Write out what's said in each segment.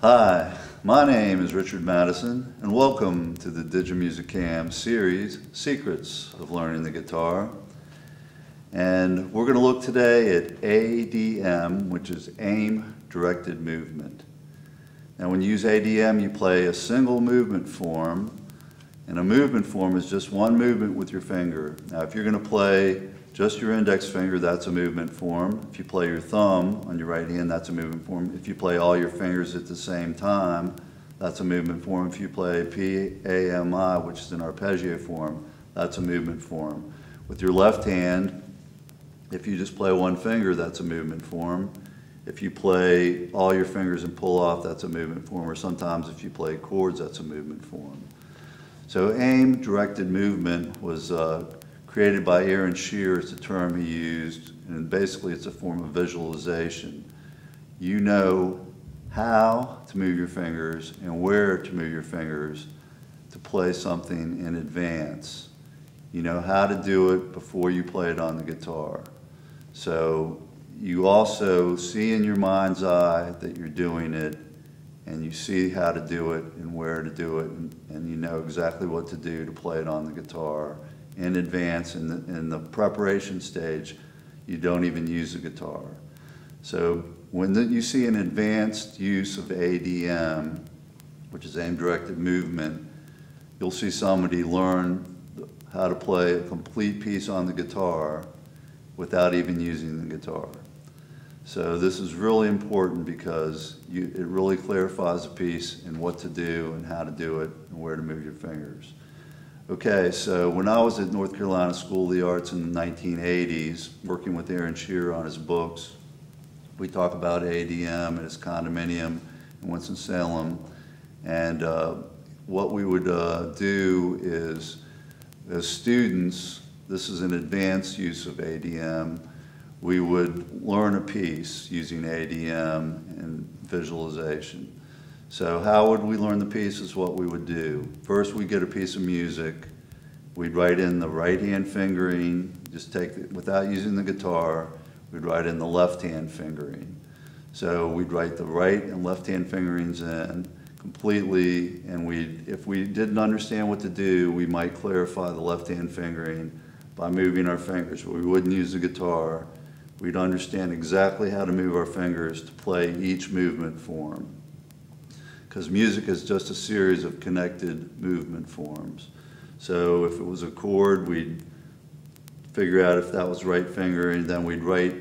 Hi, my name is Richard Matteson, and welcome to the DigiMusiCam series, Secrets of Learning the Guitar. And we're going to look today at ADM, which is Aim Directed Movement. Now when you use ADM, you play a single movement form, and a movement form is just one movement with your finger. Now if you're going to play just your index finger, that's a movement form. If you play your thumb on your right hand, that's a movement form. If you play all your fingers at the same time, that's a movement form. If you play P-A-M-I, which is an arpeggio form, that's a movement form. With your left hand, if you just play one finger, that's a movement form. If you play all your fingers and pull off, that's a movement form. Or sometimes if you play chords, that's a movement form. So aim directed movement was created by Aaron Shearer. It's a term he used, and basically it's a form of visualization. You know how to move your fingers and where to move your fingers to play something in advance. You know how to do it before you play it on the guitar. So you also see in your mind's eye that you're doing it, and you see how to do it and where to do it, and you know exactly what to do to play it on the guitar in advance. In the preparation stage, you don't even use the guitar. So when you see an advanced use of ADM, which is aim directed movement, you'll see somebody learn how to play a complete piece on the guitar without even using the guitar. So this is really important because it really clarifies a piece and what to do and how to do it and where to move your fingers. Okay, so when I was at North Carolina School of the Arts in the 1980s, working with Aaron Shearer on his books, we talk about ADM at his condominium in Winston-Salem, and what we would do is, as students, this is an advanced use of ADM, we would learn a piece using ADM and visualization. So how would we learn the piece is what we would do. First we'd get a piece of music, we'd write in the right hand fingering, just take it without using the guitar, we'd write in the left hand fingering. So we'd write the right and left hand fingerings in completely, and if we didn't understand what to do, we might clarify the left hand fingering by moving our fingers, but we wouldn't use the guitar. We'd understand exactly how to move our fingers to play each movement form, because music is just a series of connected movement forms. So if it was a chord, we'd figure out if that was right finger, and then we'd write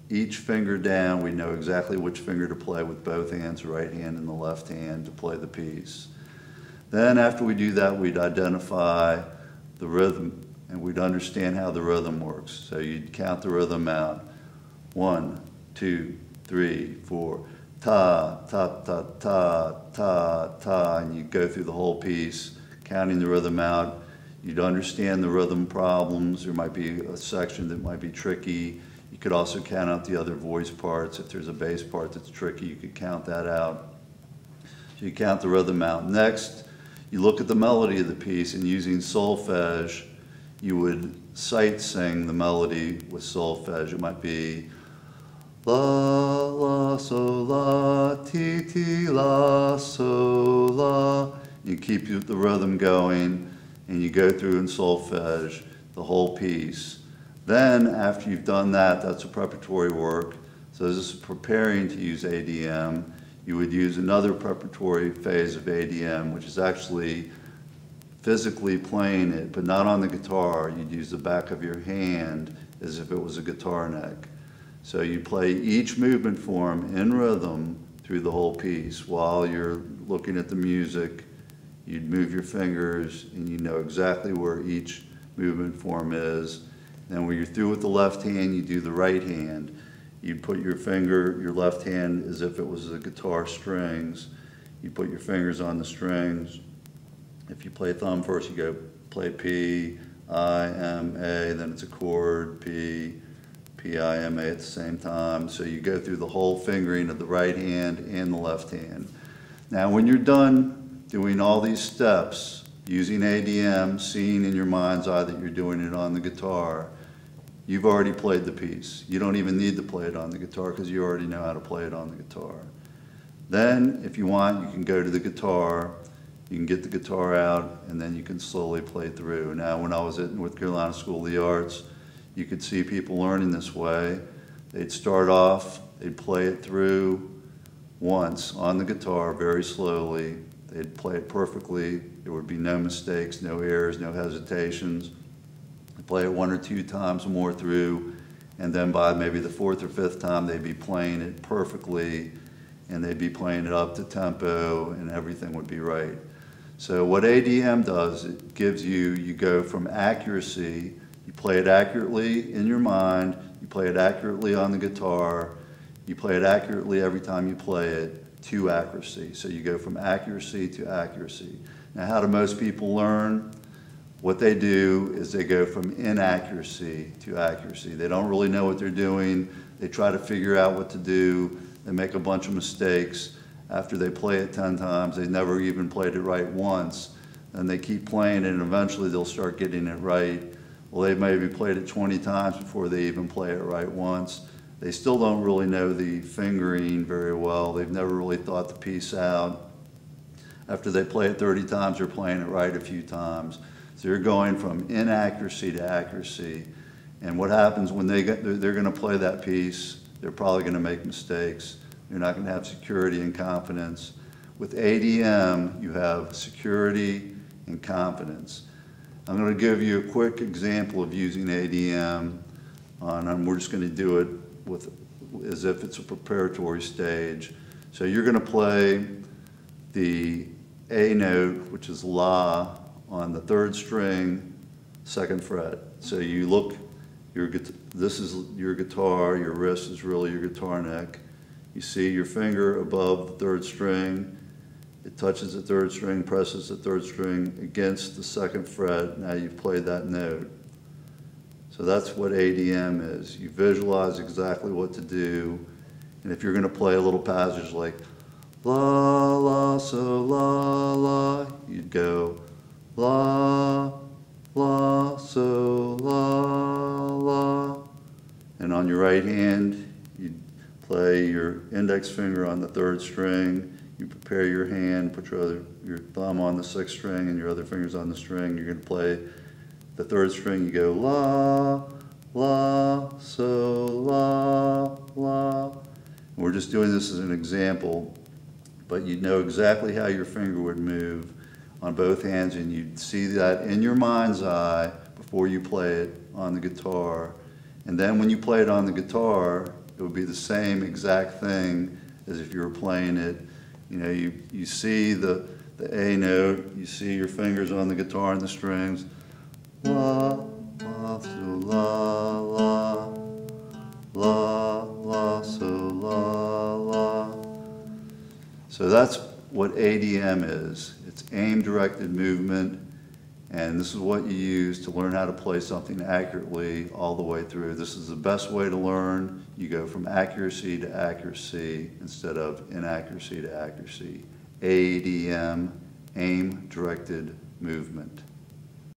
each finger down. We'd know exactly which finger to play with both hands, the right hand and the left hand, to play the piece. Then after we do that, we'd identify the rhythm, and we'd understand how the rhythm works. So you'd count the rhythm out. 1, 2, 3, 4. Ta, ta, ta, ta, ta, ta, and you go through the whole piece, counting the rhythm out. You'd understand the rhythm problems. There might be a section that might be tricky. You could also count out the other voice parts. If there's a bass part that's tricky, you could count that out. So you count the rhythm out. Next, you look at the melody of the piece, and using solfege, you would sight sing the melody with solfege. It might be la, la, so, la, ti, ti, la, so, la. You keep the rhythm going, and you go through in solfege the whole piece. Then, after you've done that, that's a preparatory work. So this is preparing to use ADM. You would use another preparatory phase of ADM, which is actually physically playing it, but not on the guitar. You'd use the back of your hand as if it was a guitar neck. So you play each movement form in rhythm through the whole piece. While you're looking at the music, you'd move your fingers, and you know exactly where each movement form is. Then when you're through with the left hand, you do the right hand. You put your finger, your left hand, as if it was the guitar strings. You put your fingers on the strings. If you play thumb first, you go play P, I, M, A, then it's a chord, P, P, I, M, A at the same time. So you go through the whole fingering of the right hand and the left hand. Now when you're done doing all these steps, using ADM, seeing in your mind's eye that you're doing it on the guitar, you've already played the piece. You don't even need to play it on the guitar because you already know how to play it on the guitar. Then, if you want, you can go to the guitar, you can get the guitar out, and then you can slowly play through. Now, when I was at North Carolina School of the Arts, you could see people learning this way. They'd start off, they'd play it through once on the guitar very slowly. They'd play it perfectly. There would be no mistakes, no errors, no hesitations. They'd play it 1 or 2 times more through, and then by maybe the 4th or 5th time, they'd be playing it perfectly, and they'd be playing it up to tempo, and everything would be right. So what ADM does, it gives you, you go from accuracy, you play it accurately in your mind, you play it accurately on the guitar, you play it accurately every time you play it, to accuracy. So you go from accuracy to accuracy. Now, how do most people learn? What they do is they go from inaccuracy to accuracy. They don't really know what they're doing. They try to figure out what to do. They make a bunch of mistakes. After they play it 10 times, they never even played it right once. And they keep playing it, and eventually they'll start getting it right. Well, they maybe played it 20 times before they even play it right once. They still don't really know the fingering very well. They've never really thought the piece out. After they play it 30 times, they're playing it right a few times. So you're going from inaccuracy to accuracy. And what happens when they're going to play that piece, they're probably going to make mistakes. You're not going to have security and confidence. With ADM, you have security and confidence. I'm going to give you a quick example of using ADM, and we're just going to do it as if it's a preparatory stage. So you're going to play the A note, which is La, on the 3rd string, 2nd fret. So you look, this is your guitar, your wrist is really your guitar neck. You see your finger above the 3rd string, it touches the 3rd string, presses the 3rd string against the 2nd fret. Now you've played that note. So that's what ADM is. You visualize exactly what to do, and if you're going to play a little passage like La, La, so La, La, you'd go La, La, so La, La. And on your right hand, you'd play your index finger on the 3rd string. You prepare your hand, put your thumb on the 6th string and your other fingers on the string. You're going to play the 3rd string. You go La, La, so La, La. And we're just doing this as an example, but you'd know exactly how your finger would move on both hands, and you'd see that in your mind's eye before you play it on the guitar. And then when you play it on the guitar, it would be the same exact thing as if you were playing it. You know, you see the A note, you see your fingers on the guitar and the strings. La, La, so La, La, La, La, so La, La. So that's what ADM is. It's aim-directed movement, and this is what you use to learn how to play something accurately all the way through. This is the best way to learn. You go from accuracy to accuracy instead of inaccuracy to accuracy. ADM, aim-directed movement.